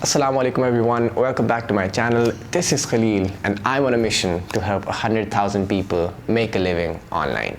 Assalamu alaikum everyone, welcome back to my channel. This is Khalil and I'm on a mission to help 100,000 people make a living online.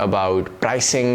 about pricing.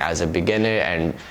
as a beginner and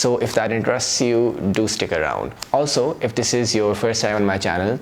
So if that interests you, do stick around. Also, if this is your first time on my channel,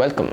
welcome.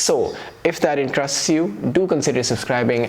So if that interests you, do consider subscribing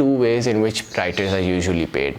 2 ways in which writers are usually paid.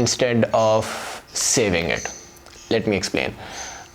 instead of saving it. Let me explain.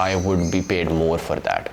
I would be paid more for that.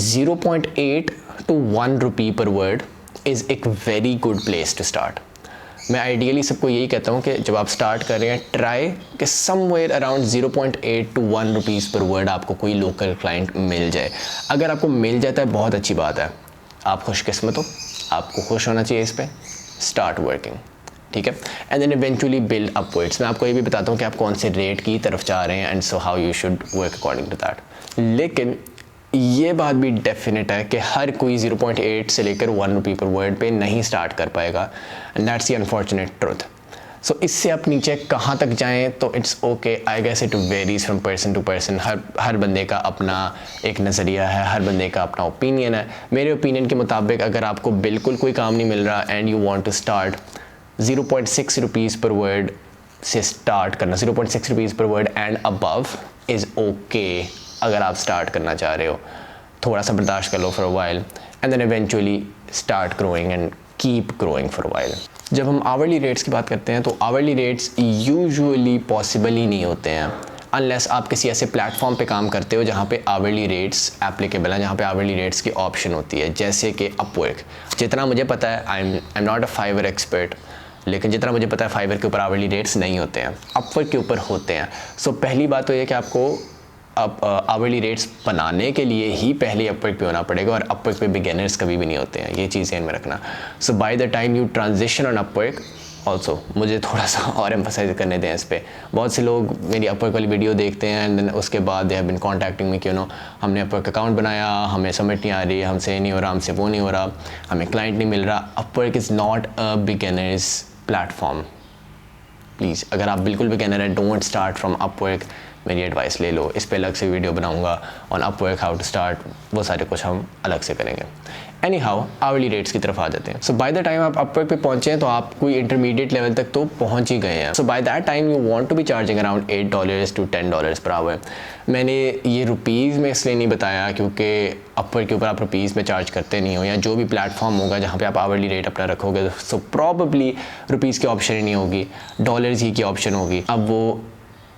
0.8 to 1 rupee per word is a very good place to start. मैं ideally सबको यही कहता हूँ कि जब आप start कर रहे हैं ट्राई कि somewhere around 0.8 to 1 rupees per word आपको कोई लोकल क्लाइंट मिल जाए. अगर आपको मिल जाता है बहुत अच्छी बात है, आप खुशकिस्मत हो, आपको खुश होना चाहिए इस पर. स्टार्ट वर्किंग, ठीक है, and then eventually build upwards. मैं आपको ये भी बताता हूँ कि आप कौन से रेट की तरफ जा रहे हैं and so how you should work according to that. लेकिन ये बात भी डेफिनेट है कि हर कोई 0.8 से लेकर 1 रुपी पर वर्ड पे नहीं स्टार्ट कर पाएगा, and that's the unfortunate truth. So इससे आप नीचे कहाँ तक जाएं तो it's okay. I guess it varies from person to person. हर बंदे का अपना एक नज़रिया है, हर बंदे का अपना ओपिनियन है. मेरे ओपिनियन के मुताबिक अगर आपको बिल्कुल कोई काम नहीं मिल रहा and you want to start 0.6 rupees per word से स्टार्ट करना, 0.6 rupees per word and above is okay. अगर आप स्टार्ट करना चाह रहे हो, थोड़ा सा बर्दाश्त कर लो for a while and then eventually start growing and keep growing for a while. जब हम आवरली रेट्स की बात करते हैं तो आवरली रेट्स यूजुअली पॉसिबल ही नहीं होते हैं अनलेस आप किसी ऐसे प्लेटफॉर्म पे काम करते हो जहाँ पे आवरली रेट्स एप्लीकेबल हैं, जहाँ पे आवरली रेट्स की ऑप्शन होती है, जैसे कि अपवर्क. जितना मुझे पता है, I am not a fibre expert, लेकिन जितना मुझे पता है फाइवर के ऊपर आवरली रेट्स नहीं होते हैं, अपवर्क के ऊपर होते हैं. सो पहली बात तो ये कि आपको आवरली रेट्स बनाने के लिए ही पहले अपवर्क पे होना पड़ेगा, और अपवर्क पे बिगिनर्स कभी भी नहीं होते हैं, ये चीज़ ध्यान में रखना. So by the time you transition on Upwork, also मुझे थोड़ा सा और एम्फसाइज करने दें इस पर. बहुत से लोग मेरी अपवर्क वाली वीडियो देखते हैं एंड देन उसके बाद दे हैव बीन कॉन्टैक्टिंग मी कि यू नो हमने अपवर्क अकाउंट बनाया, हमें सबमिट नहीं आ रही, हमसे नहीं हो रहा, हमसे वो नहीं हो रहा, हमें क्लाइंट नहीं मिल रहा. Upwork is not a beginners platform. Please, अगर आप बिल्कुल बिगिनर है, डोंट स्टार्ट फ्रॉम अपवर्क. मेरी एडवाइस ले लो, इस पे अलग से वीडियो बनाऊंगा on Upwork, how to start, वो सारे कुछ हम अलग से करेंगे. एनी हाउ, आवरली रेट्स की तरफ आ जाते हैं. सो बाय द टाइम आप अपवर्क पे पहुंचे हैं तो आप कोई इंटरमीडिएट लेवल तक तो पहुंच ही गए हैं. So by that time you want to be charging around $8 to $10 per hour. मैंने ये रुपीज़ में इसलिए नहीं बताया क्योंकि अपवर्क के ऊपर आप रुपीज़ में चार्ज करते नहीं हो, या जो भी प्लेटफॉर्म होगा जहाँ पे आप आवरली रेट अपना रखोगे सो प्रॉबली रुपीज़ की ऑप्शन ही नहीं होगी, डॉलर्स ही की ऑप्शन होगी. अब वो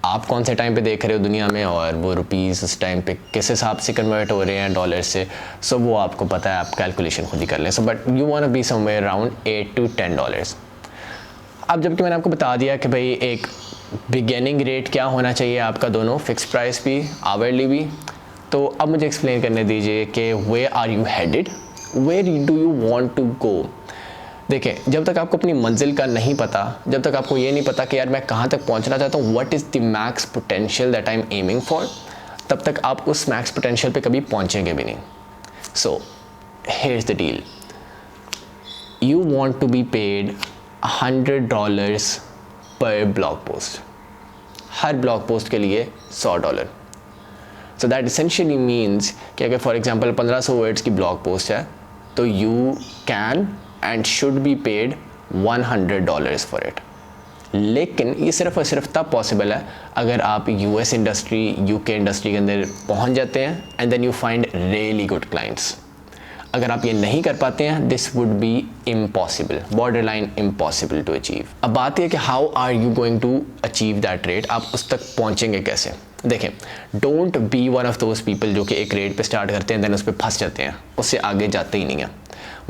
आप कौन से टाइम पे देख रहे हो दुनिया में, और वो रुपीज़ उस टाइम पे किस हिसाब से कन्वर्ट हो रहे हैं डॉलर से, सो वो आपको पता है, आप कैलकुलेशन खुद ही कर लें. So but you want to be somewhere around $8 to $10. अब जबकि मैंने आपको बता दिया कि भाई एक बिगिनिंग रेट क्या होना चाहिए आपका, दोनों फिक्स प्राइस भी, आवरली भी, तो अब मुझे एक्सप्लेन करने दीजिए कि where are you headed, where do you want to go. देखें, जब तक आपको अपनी मंजिल का नहीं पता, जब तक आपको ये नहीं पता कि यार मैं कहाँ तक पहुँचना चाहता हूँ, what is the max potential that I am aiming for, तब तक आप उस मैक्स पोटेंशियल पे कभी पहुँचेंगे भी नहीं. So here is the deal, you want to be paid $100 per blog post. हर ब्लॉग पोस्ट के लिए $100. सो दैट एसेंशियली मीन्स कि अगर फॉर एग्जाम्पल 1500 वर्ड्स की ब्लॉग पोस्ट है तो you can and should be paid $100 for it. लेकिन ये सिर्फ और सिर्फ तब पॉसिबल है अगर आप US इंडस्ट्री, UK इंडस्ट्री के अंदर पहुंच जाते हैं and then you find really good clients. अगर आप ये नहीं कर पाते हैं, this would be impossible, borderline impossible to achieve. अब बात यह कि how are you going to achieve that rate, आप उस तक पहुंचेंगे कैसे. देखें, don't be one of those people जो कि एक रेट पे स्टार्ट करते हैं देन उस पर फंस जाते हैं, उससे आगे जाते ही नहीं हैं.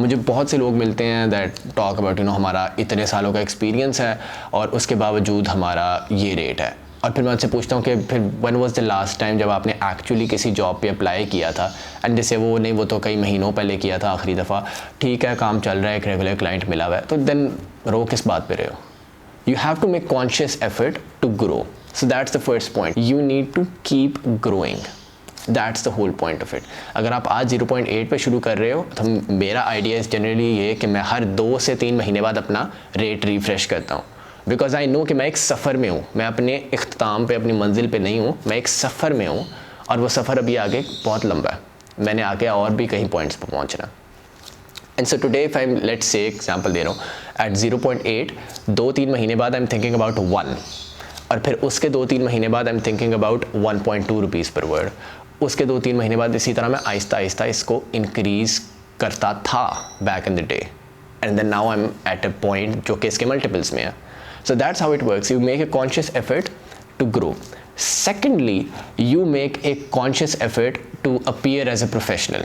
मुझे बहुत से लोग मिलते हैं that talk about you know हमारा इतने सालों का एक्सपीरियंस है और उसके बावजूद हमारा ये रेट है. और फिर मैं उनसे पूछता हूँ कि फिर one was the last time जब आपने एक्चुअली किसी जॉब पे अप्लाई किया था, एंड जैसे वो नहीं, वो तो कई महीनों पहले किया था आखिरी दफ़ा, ठीक है काम चल रहा है, एक रेगुलर क्लाइंट मिला हुआ है, तो देन रो किस बात पे रहे हो. You have to make conscious effort to grow. So that's the first point, you need to keep growing. That's the whole point of it. अगर आप आज 0.8 पे शुरू कर रहे हो तो मेरा आइडिया इज़ जनरली ये कि मैं हर 2 से 3 महीने बाद अपना रेट रिफ्रेश करता हूँ, बिकॉज आई नो कि मैं एक सफ़र में हूँ, मैं अपने इख्तिताम पे, अपनी मंजिल पे नहीं हूँ, मैं एक सफ़र में हूँ और वो सफ़र अभी आगे बहुत लंबा है, मैंने आगे और भी कहीं पॉइंट्स पर पहुँचना. And so today if I am, let's say example दे रहा हूँ, एट 0.8 2-3 महीने बाद आई एम थिंकिंग अबाउट 1, और फिर उसके 2-3 महीने बाद I am thinking about 1.2 rupees per word. उसके 2-3 महीने बाद इसी तरह मैं आहिस्ता आहिस्ता इसको इंक्रीज़ करता था back in the day, and then now I am at a point जो कि इसके मल्टीपल्स में है. So that's how it works. You make a conscious effort to grow. Secondly, you make a conscious effort to appear as a professional.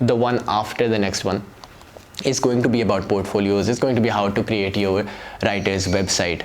the one after the next one is going to be about portfolios, is going to be how to create your writer's website.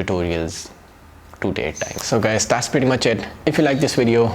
tutorials to take time. So guys, that's pretty much it. If you like this video,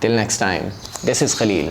Till next time, this is Khalil.